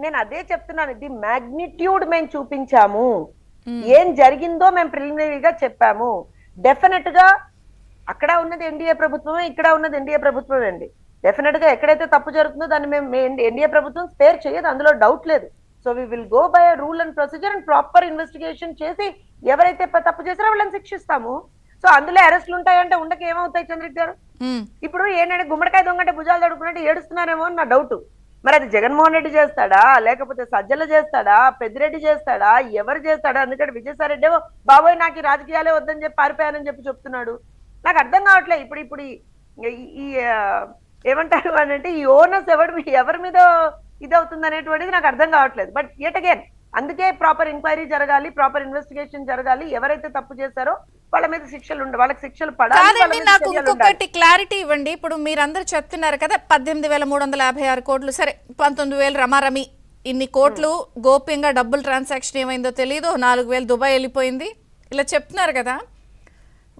నేను అదే చెప్తున్నాను, ది మ్యాగ్నిట్యూడ్ మేము చూపించాము, ఏం జరిగిందో మేము ప్రిలిమినరీగా చెప్పాము. డెఫినెట్ గా అక్కడ ఉన్నది ఎన్డీఏ ప్రభుత్వమే, ఇక్కడ ఉన్నది ఎన్డీఏ ప్రభుత్వమే అండి. డెఫినెట్ గా ఎక్కడైతే తప్పు జరుగుతుందో దాన్ని మేము ఎన్డీఏ ప్రభుత్వం స్పేర్ చేయదు, అందులో డౌట్ లేదు. So we will go by rule and procedure and proper investigation చేసి ఎవరైతే తప్పు చేసారో వాళ్ళని శిక్షిస్తాము. సో అందులో అరెస్టులు ఉంటాయంటే ఉండక ఏమవుతాయి చంద్రిక్ గారు? ఇప్పుడు ఏంటంటే గుమ్మడికాయ దొంగంటే భుజాలు తడుకున్నట్టు ఏడుస్తున్నారేమో అని నా డౌట్. మరి అది జగన్మోహన్ రెడ్డి చేస్తాడా, లేకపోతే సజ్జల చేస్తాడా, పెద్దిరెడ్డి చేస్తాడా, ఎవరు చేస్తాడా? ఎందుకంటే విజయసాయి రెడ్డి బాబోయ్ నాకు ఈ రాజకీయాలే వద్దని చెప్పి పారిపోయానని చెప్పి చెప్తున్నాడు. నాకు అర్థం కావట్లేదు. ఇప్పుడు ఈ ఏమంటారు అని అంటే ఈ ఓనర్స్ ఎవరి మీద ఇదవుతుంది అనేటువంటిది నాకు అర్థం కావట్లేదు. బట్ యట్ అగైన్ అందుకే ప్రాపర్ ఎంక్వైరీ జరగాలి, ప్రాపర్ ఇన్వెస్టిగేషన్ జరగాలి. ఎవరైతే తప్పు చేశారో వాళ్ళ మీద శిక్షలు ఉండాలి, వాళ్ళకి శిక్షలు పడాలి. నాకు ఇంకొకటి క్లారిటీ ఇవ్వండి. ఇప్పుడు మీరందరూ చెప్తున్నారు కదా 18,356 కోట్లు, సరే 19,000 రమారమి, ఇన్ని కోట్లు గోప్యంగా డబ్బులు ట్రాన్సాక్షన్ ఏమైందో తెలియదు, 4,000 దుబాయ్ వెళ్ళిపోయింది, ఇలా చెప్తున్నారు కదా.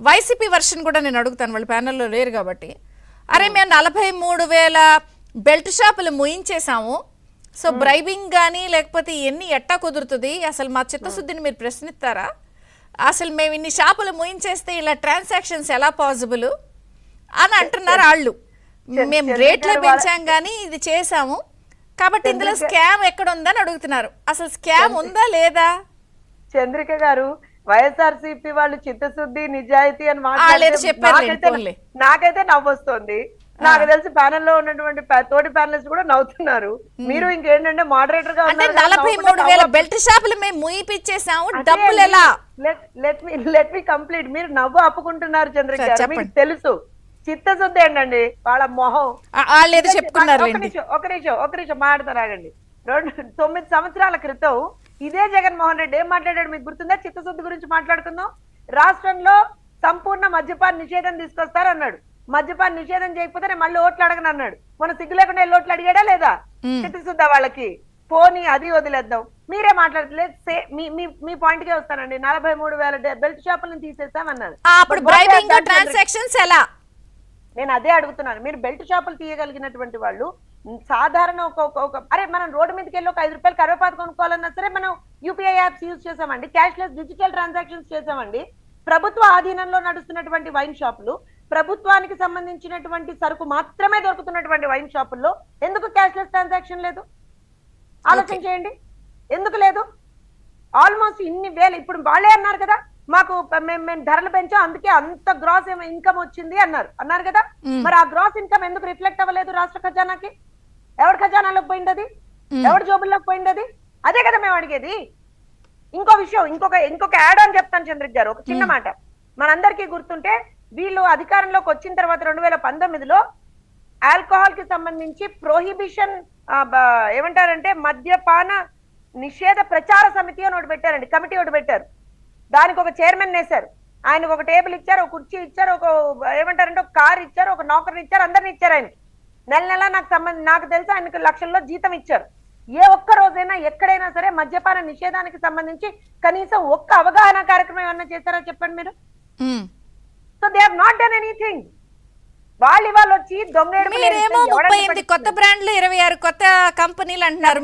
వైసీపీ వర్షన్ కూడా నేను అడుగుతాను, వాళ్ళు ప్యానెల్లో లేరు కాబట్టి. అరే మేము 43,000 బెల్ట్ షాపులు ముయించేసాము, సో బ్రైబింగ్ కానీ లేకపోతే ఇవన్నీ ఎట్టా కుదురుతుంది, అసలు మా చిత్తశుద్ధిని మీరు ప్రశ్నిస్తారా? అసలు మేము ఇన్ని షాపులు ముయించేస్తే ఇలా ట్రాన్సాక్షన్స్ ఎలా పాసిబుల్ అని అంటున్నారు వాళ్ళు. మేము రేట్లే పెంచాం కానీ ఇది చేసాము కాబట్టి ఇందులో స్కామ్ ఎక్కడ ఉందని అడుగుతున్నారు. అసలు స్కామ్ ఉందా లేదా? చంద్రిక గారు, వైఎస్ఆర్సీపీ వాళ్ళు చిత్తశుద్ధి నిజాయితీ అని మాట్లాడితే నాకైతే నవ్వొస్తుంది. నాకు తెలిసి ప్యానెల్ లో ఉన్నటువంటి తోటి ప్యానలిస్ట్ కూడా నవ్వుతున్నారు. మీరు ఇంకేంటంటే మోడరేటర్ గా 43,000 బెల్ట్ షాపులు మేము ముయిపిచ్చేసాము, డబ్బులు ఎలా? Let me complete. మీరు నవ్వు ఆపుకుంటున్నారు చంద్రిక గారు, మీకు తెలుసు చిత్తశుద్ధి ఏంటండి వాళ్ళ మొహం. ఒక నిమిషం మాట్లాడతారాగండి. 9 సంవత్సరాల క్రితం ఇదే జగన్మోహన్ రెడ్డి ఏం మాట్లాడాడు మీకు గుర్తుందా? చిత్తశుద్ధి గురించి మాట్లాడుకుందాం. రాష్ట్రంలో సంపూర్ణ మద్యపాన నిషేధం తీసుకొస్తారన్నాడు. మద్యపాన నిషేధం చేయకపోతే నేను మళ్ళీ ఓట్లు అడగను అన్నాడు. మన సిగ్గు లేకుండా వెళ్ళి ఓట్లు అడిగాడా లేదా? చిత్తశుద్ధ వాళ్ళకి పోనీ అది వదిలేద్దాం. మీరే మాట్లాడలేదు. మీ పాయింట్ కే వస్తానండి. 43,000 బెల్ట్ షాపులను తీసేస్తామన్నారు. నేను అదే అడుగుతున్నాను. మీరు బెల్ట్ షాపులు తీయగలిగినటువంటి వాళ్ళు సాధారణ అరే మనం రోడ్డు మీదకి వెళ్ళి ఒక 5 రూపాయలు కరివేపాకు కొనుక్కోవాలన్నా సరే మనం యూపీఐ యాప్స్ యూజ్ చేసామండి, క్యాష్లెస్ డిజిటల్ ట్రాన్సాక్షన్స్ చేసామండి. ప్రభుత్వ ఆధీనంలో నడుస్తున్నటువంటి వైన్ షాపులు, ప్రభుత్వానికి సంబంధించినటువంటి సరుకు మాత్రమే దొరుకుతున్నటువంటి వైన్ షాపుల్లో ఎందుకు క్యాష్లెస్ ట్రాన్సాక్షన్ లేదు? ఆలోచన చేయండి, ఎందుకు లేదు? ఆల్మోస్ట్ ఇన్ని వేలు. ఇప్పుడు వాళ్ళే అన్నారు కదా మాకు మేము ధరలు పెంచాం అందుకే అంత గ్రాస్ ఇన్కమ్ వచ్చింది అన్నారు కదా. మరి ఆ గ్రాస్ ఇన్కమ్ ఎందుకు రిఫ్లెక్ట్ అవ్వలేదు రాష్ట్ర ఖజానాకి? ఎవరి ఖజానాలోకి పోయింది అది? ఎవరి జోబుల్లోకి పోయింది అది? అదే కదా మేము అడిగేది. ఇంకో విషయం, ఇంకొక యాడ్ అని చెప్తాను చంద్రిక్ గారు, ఒక చిన్న మాట. మనందరికీ గుర్తుంటే వీళ్ళు అధికారంలోకి వచ్చిన తర్వాత 2019లో ఆల్కహాల్ కి సంబంధించి ప్రొహిబిషన్ ఏమంటారంటే మద్యపాన నిషేధ ప్రచార సమితి అని ఒకటి పెట్టారండి, కమిటీ ఒకటి పెట్టారు. దానికి ఒక చైర్మన్ వేశారు, ఆయనకు ఒక టేబుల్ ఇచ్చారు, ఒక కుర్చీ ఇచ్చారు, ఒక ఏమంటారంటే ఒక కార్ ఇచ్చారు, ఒక నౌకర్ని ఇచ్చారు, అందరిని ఇచ్చారు. ఆయనకి నెల నాకు తెలిసి ఆయనకు లక్షల్లో జీతం ఇచ్చారు. ఏ ఒక్క రోజైనా ఎక్కడైనా సరే మద్యపాన నిషేధానికి సంబంధించి కనీసం ఒక్క అవగాహన కార్యక్రమం ఏమన్నా చేశారో చెప్పండి మీరు. So they have not done anything. వాళ్ళు ఇవాళ వచ్చి దొంగేడు 38 కొత్త బ్రాండ్లు 26 కొత్త కంపెనీలు అంటున్నారు.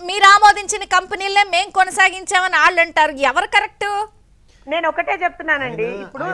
మీరు ఆమోదించిన కంపెనీలే మేము కొనసాగించామని వాళ్ళు అంటారు. ఎవరు కరెక్ట్? నేను ఒకటే చెప్తున్నానండి. ఇప్పుడు